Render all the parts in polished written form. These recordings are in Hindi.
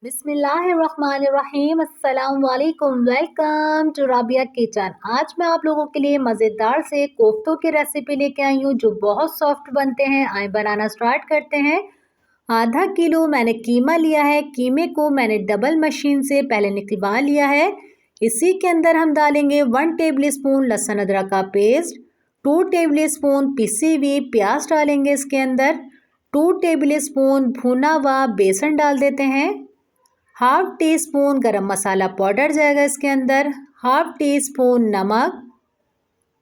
बिस्मिल्लाहिर्रहमानिर्रहीम अस्सलाम वालेकुम। Welcome to Rabia kitchen. आज मैं आप लोगों के लिए मज़ेदार से कोफ्तों की रेसिपी लेके आई हूँ जो बहुत सॉफ्ट बनते हैं। आए बनाना स्टार्ट करते हैं। आधा किलो मैंने कीमा लिया है। कीमे को मैंने डबल मशीन से पहले निकलवा लिया है। इसी के अंदर हम डालेंगे 1 टेबल स्पून लहसुन अदरक का पेस्ट, 2 टेबल स्पून पिसी हुई प्याज डालेंगे इसके अंदर, 2 टेबल स्पून भुना हुआ बेसन डाल देते हैं, हाफ टी स्पून गरम मसाला पाउडर जाएगा इसके अंदर, हाफ टी स्पून नमक,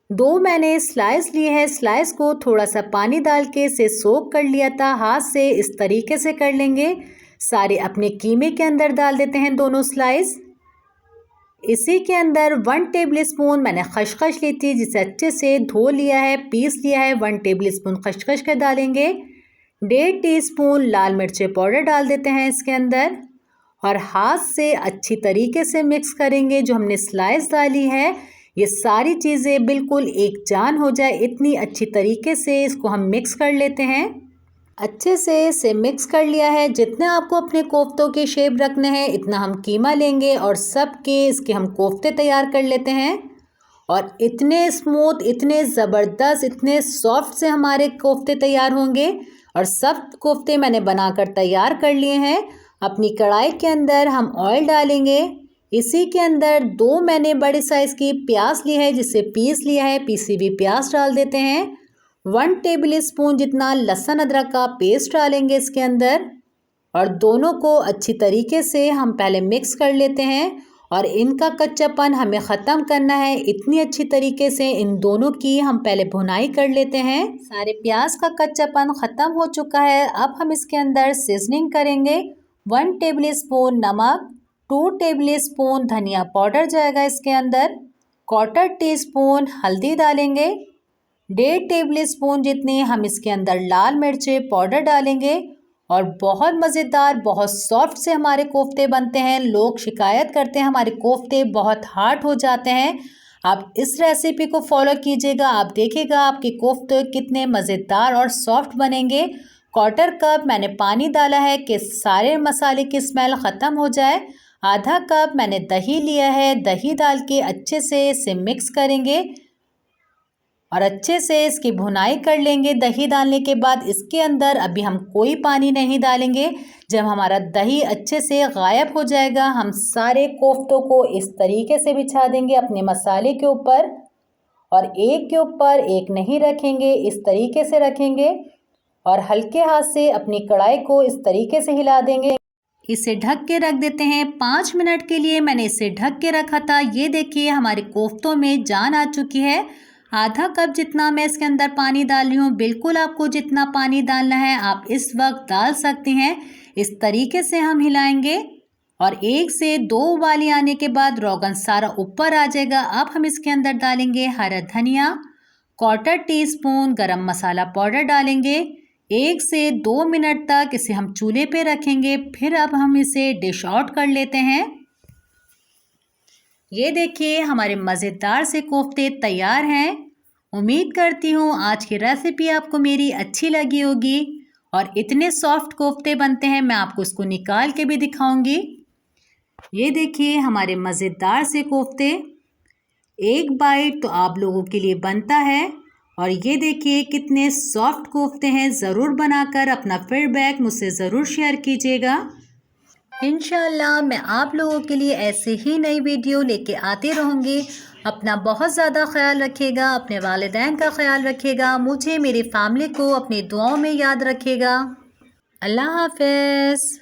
2 मैंने स्लाइस लिए हैं। स्लाइस को थोड़ा सा पानी डाल के इसे सोक कर लिया था। हाथ से इस तरीके से कर लेंगे। सारे अपने कीमे के अंदर डाल देते हैं दोनों स्लाइस। इसी के अंदर 1 टेबल स्पून मैंने खसखस ली थी जिसे अच्छे से धो लिया है, पीस लिया है। 1 टेबल स्पून खसखस के डालेंगे। 1.5 टीस्पून लाल मिर्च पाउडर डाल देते हैं इसके अंदर और हाथ से अच्छी तरीके से मिक्स करेंगे। जो हमने स्लाइस डाली है ये सारी चीज़ें बिल्कुल एक जान हो जाए इतनी अच्छी तरीके से इसको हम मिक्स कर लेते हैं। अच्छे से इसे मिक्स कर लिया है। जितने आपको अपने कोफ्तों के शेप रखने हैं इतना हम कीमा लेंगे और सब के इसके हम कोफ्ते तैयार कर लेते हैं। और इतने स्मूथ, इतने ज़बरदस्त, इतने सॉफ्ट से हमारे कोफ्ते तैयार होंगे। और सब कोफ्ते मैंने बनाकर तैयार कर लिए हैं। अपनी कढ़ाई के अंदर हम ऑयल डालेंगे। इसी के अंदर 2 मैंने बड़े साइज़ की प्याज ली है जिसे पीस लिया है। पीसी हुई प्याज डाल देते हैं। 1 टेबल स्पून जितना लहसुन अदरक का पेस्ट डालेंगे इसके अंदर और दोनों को अच्छी तरीके से हम पहले मिक्स कर लेते हैं। और इनका कच्चापन हमें ख़त्म करना है। इतनी अच्छी तरीके से इन दोनों की हम पहले भुनाई कर लेते हैं। सारे प्याज का कच्चापन ख़त्म हो चुका है। अब हम इसके अंदर सीजनिंग करेंगे। 1 टेबल स्पून नमक, 2 टेबल स्पून धनिया पाउडर जाएगा इसके अंदर, 1/4 टीस्पून हल्दी डालेंगे, 1.5 टेबल स्पून जितनी हम इसके अंदर लाल मिर्च पाउडर डालेंगे। और बहुत मज़ेदार, बहुत सॉफ्ट से हमारे कोफ्ते बनते हैं। लोग शिकायत करते हैं हमारे कोफ्ते बहुत हार्ड हो जाते हैं। आप इस रेसिपी को फॉलो कीजिएगा, आप देखिएगा आपके कोफ्ते कितने मज़ेदार और सॉफ्ट बनेंगे। 1/4 कप मैंने पानी डाला है कि सारे मसाले की स्मेल ख़त्म हो जाए। आधा कप मैंने दही लिया है। दही डाल के अच्छे से इसे मिक्स करेंगे और अच्छे से इसकी भुनाई कर लेंगे। दही डालने के बाद इसके अंदर अभी हम कोई पानी नहीं डालेंगे। जब हमारा दही अच्छे से गायब हो जाएगा हम सारे कोफ्तों को इस तरीके से बिछा देंगे अपने मसाले के ऊपर और एक के ऊपर एक नहीं रखेंगे, इस तरीके से रखेंगे और हल्के हाथ से अपनी कढ़ाई को इस तरीके से हिला देंगे। इसे ढक के रख देते हैं 5 मिनट के लिए। मैंने इसे ढक के रखा था। ये देखिए हमारे कोफ्तों में जान आ चुकी है। आधा कप जितना मैं इसके अंदर पानी डाल रही हूँ। बिल्कुल आपको जितना पानी डालना है आप इस वक्त डाल सकते हैं। इस तरीके से हम हिलाएंगे और 1 से 2 उबाली आने के बाद रोगन सारा ऊपर आ जाएगा। अब हम इसके अंदर डालेंगे हरा धनिया, 1/4 टीस्पून गरम मसाला पाउडर डालेंगे। 1 से 2 मिनट तक इसे हम चूल्हे पे रखेंगे। फिर अब हम इसे डिश आउट कर लेते हैं। ये देखिए हमारे मज़ेदार से कोफ्ते तैयार हैं। उम्मीद करती हूँ आज की रेसिपी आपको मेरी अच्छी लगी होगी। और इतने सॉफ्ट कोफ्ते बनते हैं, मैं आपको इसको निकाल के भी दिखाऊंगी। ये देखिए हमारे मज़ेदार से कोफ्ते। एक बाइट तो आप लोगों के लिए बनता है। और ये देखिए कितने सॉफ्ट कोफ्ते हैं। ज़रूर बनाकर अपना फीडबैक मुझसे ज़रूर शेयर कीजिएगा। इंशाल्लाह मैं आप लोगों के लिए ऐसे ही नई वीडियो लेके आती रहूँगी। अपना बहुत ज़्यादा ख्याल रखिएगा, अपने वालिदैन का ख्याल रखिएगा, मुझे, मेरी फैमिली को अपनी दुआओं में याद रखिएगा। अल्लाह हाफ़िज़।